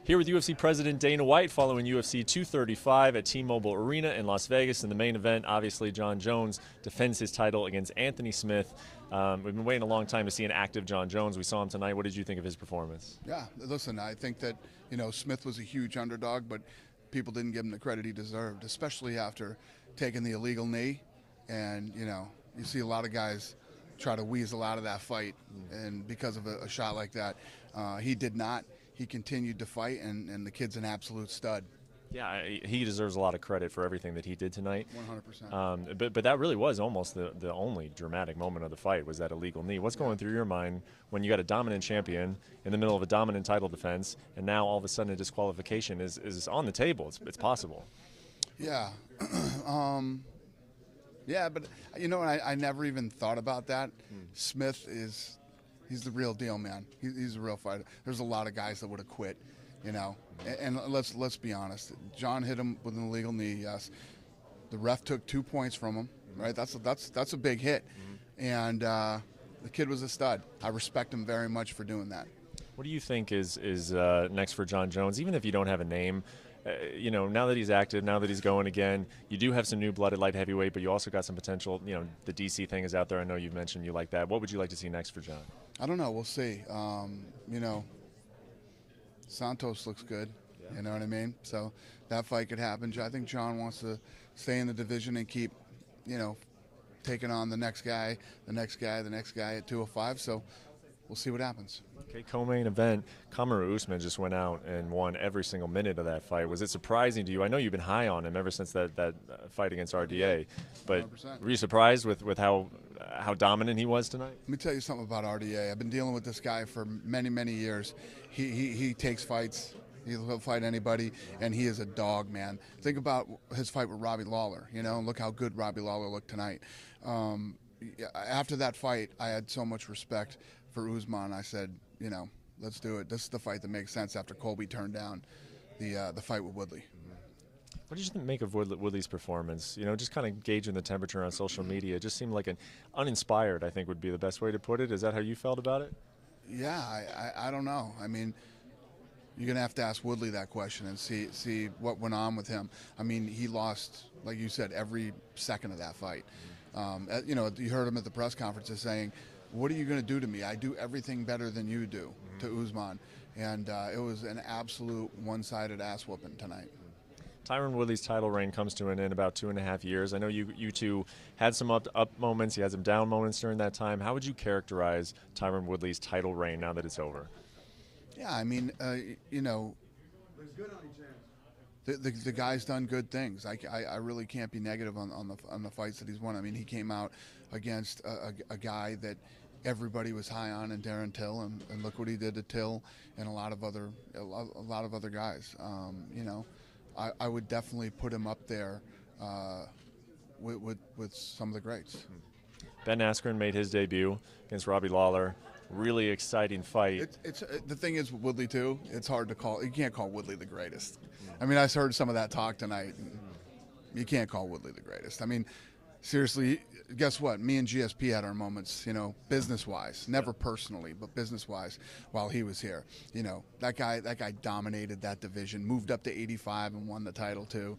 Here with UFC President Dana White following UFC 235 at T-Mobile Arena in Las Vegas. In the main event, obviously, Jon Jones defends his title against Anthony Smith. We've been waiting a long time to see an active Jon Jones. We saw him tonight. What did you think of his performance? Yeah, listen, I think that, Smith was a huge underdog, but people didn't give him the credit he deserved, especially after taking the illegal knee. And, you see a lot of guys try to weasel out of that fight, and because of a shot like that, he did not. He continued to fight, and the kid's an absolute stud. Yeah, he deserves a lot of credit for everything that he did tonight. 100%. But that really was almost the only dramatic moment of the fight, was that illegal knee. What's going through your mind when you got a dominant champion in the middle of a dominant title defense, and now all of a sudden a disqualification is on the table? It's possible. Yeah. Yeah, but, I never even thought about that. Smith he's the real deal, man. He's a real fighter. There's a lot of guys that would have quit, And let's be honest. Jon hit him with an illegal knee. Yes, the ref took 2 points from him. Right, that's a big hit, and the kid was a stud. I respect him very much for doing that. What do you think is next for Jon Jones? Even if you don't have a name, now that he's active, now that he's going again, you do have some new blood at light heavyweight, but you also got some potential. The DC thing is out there. I know you've mentioned you like that. What would you like to see next for Jon? I don't know. We'll see. Santos looks good. Yeah. You know what I mean? So that fight could happen. I think Jon wants to stay in the division and keep, taking on the next guy at 205. So we'll see what happens. Okay, co-main event. Kamaru Usman just went out and won every single minute of that fight. Was it surprising to you? I know you've been high on him ever since that fight against RDA, but 100%. Were you surprised with how dominant he was tonight? Let me tell you something about RDA. I've been dealing with this guy for many, many years. He takes fights. He'll fight anybody, and he is a dog, man. Think about his fight with Robbie Lawler, and look how good Robbie Lawler looked tonight. After that fight, I had so much respect for Usman. I said, let's do it. This is the fight that makes sense after Colby turned down the fight with Woodley. What did you make of Woodley's performance? Just kind of gauging the temperature on social media. It just seemed like an uninspired, I think would be the best way to put it. Is that how you felt about it? Yeah, I don't know. I mean, you're going to have to ask Woodley that question and see what went on with him. I mean, he lost, like you said, every second of that fight. You heard him at the press conferences saying, "What are you going to do to me? I do everything better than you do," to Usman. And it was an absolute one-sided ass-whooping tonight. Tyron Woodley's title reign comes to an end about 2.5 years. I know you two had some up moments, you had some down moments during that time. How would you characterize Tyron Woodley's title reign now that it's over? Yeah, I mean, the guy's done good things. I really can't be negative on the fights that he's won. I mean, he came out against a guy that everybody was high on, in Darren Till, and look what he did to Till and a lot of other guys. I would definitely put him up there with some of the greats. Ben Askren made his debut against Robbie Lawler. Really exciting fight. The thing is with Woodley too, it's hard to call. You can't call Woodley the greatest. I mean, I heard some of that talk tonight. You can't call Woodley the greatest. I mean, seriously, guess what? Me and GSP had our moments, business-wise, never personally, but business-wise, while he was here. That guy dominated that division, moved up to 85 and won the title too.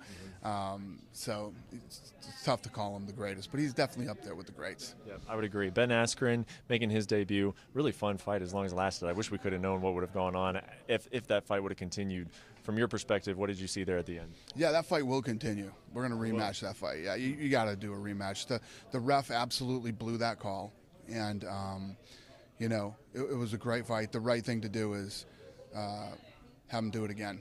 So it's tough to call him the greatest, but he's definitely up there with the greats. Yeah, I would agree. Ben Askren making his debut, really fun fight as long as it lasted. I wish we could have known what would have gone on if that fight would have continued. From your perspective, what did you see there at the end? Yeah, that fight will continue. We're going to rematch that fight. Yeah, you got to do a rematch. The ref absolutely blew that call, and it was a great fight. The right thing to do is have him do it again.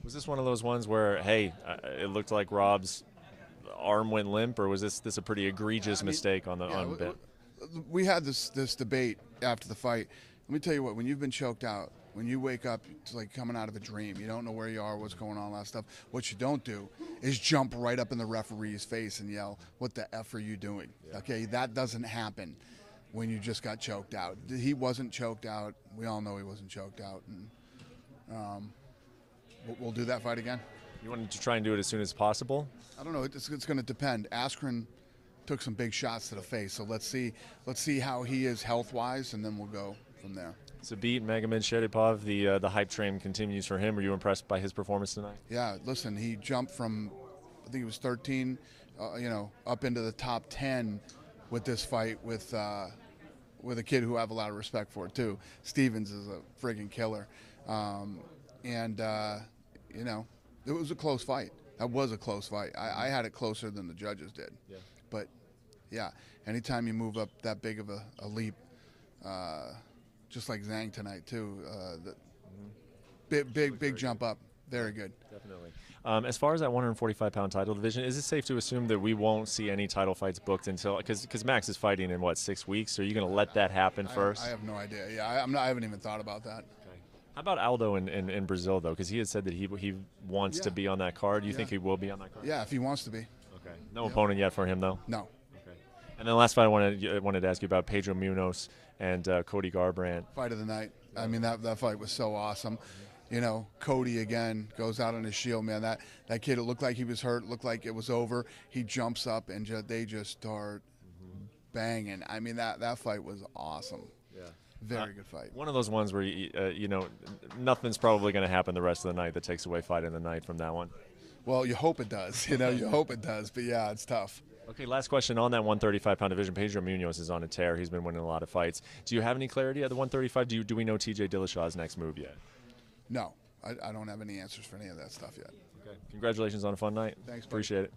Was this one of those ones where, hey, it looked like Rob's arm went limp, or was this a pretty egregious mistake on Ben? We had this debate after the fight. Let me tell you what, when you've been choked out, when you wake up, it's like coming out of a dream. You don't know where you are, what's going on, all that stuff. What you don't do is jump right up in the referee's face and yell, "What the F are you doing?" Yeah. Okay, that doesn't happen when you just got choked out. He wasn't choked out. We all know he wasn't choked out. And we'll do that fight again. You wanted to try and do it as soon as possible? I don't know. It's going to depend. Askren took some big shots to the face, so let's see how he is health-wise, and then we'll go from there. Zabit Magomed the hype train continues for him. Were you impressed by his performance tonight? Yeah, listen, he jumped from, I think it was 13, up into the top 10 with this fight with a kid who I have a lot of respect for too. Stevens is a friggin' killer, it was a close fight. That was a close fight. I had it closer than the judges did. Yeah. But yeah, anytime you move up that big of a leap, just like Zhang tonight too, big jump up. Very good. Definitely. As far as that 145-pound title division, is it safe to assume that we won't see any title fights booked until because Max is fighting in what, 6 weeks? Are you going to let that happen first? I have no idea. Yeah, I haven't even thought about that. Okay. How about Aldo in Brazil though? Because he had said that he wants to be on that card. Do you think he will be on that card? Yeah, if he wants to be. Okay. No opponent yet for him though. No. Okay. And then last fight I wanted to ask you about Pedro Munoz and Cody Garbrandt. Fight of the night. I mean that fight was so awesome. Cody again goes out on his shield, man. That kid, it looked like he was hurt, looked like it was over. He jumps up and they just start banging. I mean, that fight was awesome. Yeah. Very good fight. One of those ones where, nothing's probably going to happen the rest of the night that takes away fight in the night from that one. Well, you hope it does. You hope it does. But, yeah, it's tough. Okay, last question on that 135-pound division. Pedro Munoz is on a tear. He's been winning a lot of fights. Do you have any clarity at the 135? Do we know TJ Dillashaw's next move yet? No, I don't have any answers for any of that stuff yet. Okay. Congratulations on a fun night. Thanks, buddy. Appreciate it.